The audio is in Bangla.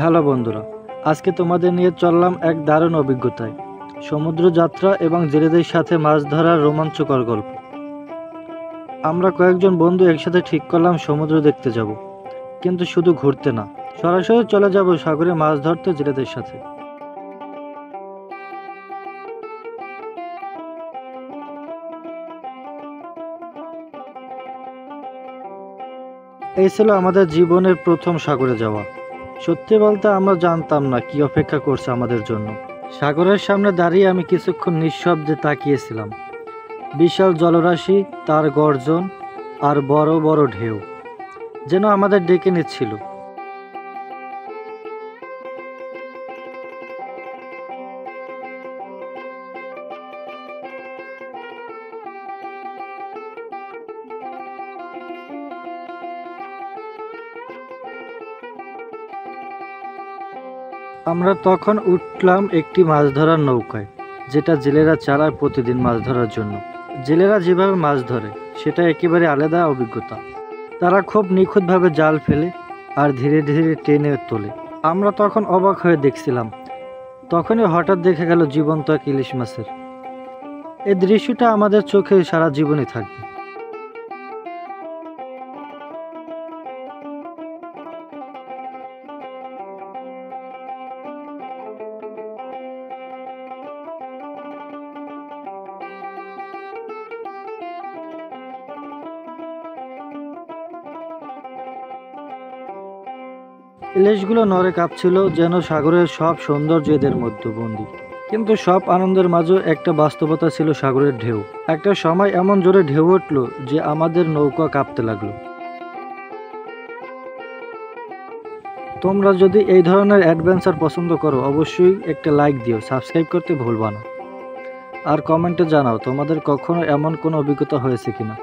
হ্যালো বন্ধুরা, আজকে তোমাদের নিয়ে চললাম এক দারুণ অভিজ্ঞতায়। সমুদ্র যাত্রা এবং জেলেদের সাথে মাছ ধরার রোমাঞ্চকর গল্প। আমরা কয়েকজন বন্ধু একসাথে ঠিক করলাম সমুদ্র দেখতে যাব, কিন্তু শুধু ঘুরতে না, সরাসরি চলে যাব সাগরে মাছ ধরতে জেলেদের সাথে। এই ছিল আমাদের জীবনের প্রথম সাগরে যাওয়া। সত্যি বলতে আমরা জানতাম না কি অপেক্ষা করছে আমাদের জন্য। সাগরের সামনে দাঁড়িয়ে আমি কিছুক্ষণ নিঃশব্দে তাকিয়েছিলাম। বিশাল জলরাশি, তার গর্জন আর বড় বড় ঢেউ যেন আমাদের ডেকে নিচ্ছিল। আমরা তখন উঠলাম একটি মাছ ধরার নৌকায়, যেটা জেলেরা চালায় প্রতিদিন মাছ ধরার জন্য। জেলেরা যেভাবে মাছ ধরে সেটা একেবারে আলাদা অভিজ্ঞতা। তারা খুব নিখুঁতভাবে জাল ফেলে আর ধীরে ধীরে টেনে তোলে। আমরা তখন অবাক হয়ে দেখছিলাম। তখনই হঠাৎ দেখা গেল জীবন্ত এক ইলিশ মাছের। এই দৃশ্যটা আমাদের চোখে সারা জীবনই থাকবে। ইলিশগুলো নড়ে কাঁপছিল, যেন সাগরের সব সৌন্দর্য এদের মধ্যে বন্দী। কিন্তু সব আনন্দের মাঝেও একটা বাস্তবতা ছিল সাগরের ঢেউ। একটা সময় এমন জোরে ঢেউ উঠল যে আমাদের নৌকা কাঁপতে লাগলো। তোমরা যদি এই ধরনের অ্যাডভেঞ্চার পছন্দ করো, অবশ্যই একটা লাইক দিও, সাবস্ক্রাইব করতে ভুলবা না। আর কমেন্টে জানাও তোমাদের কখনো এমন কোনো অভিজ্ঞতা হয়েছে কিনা।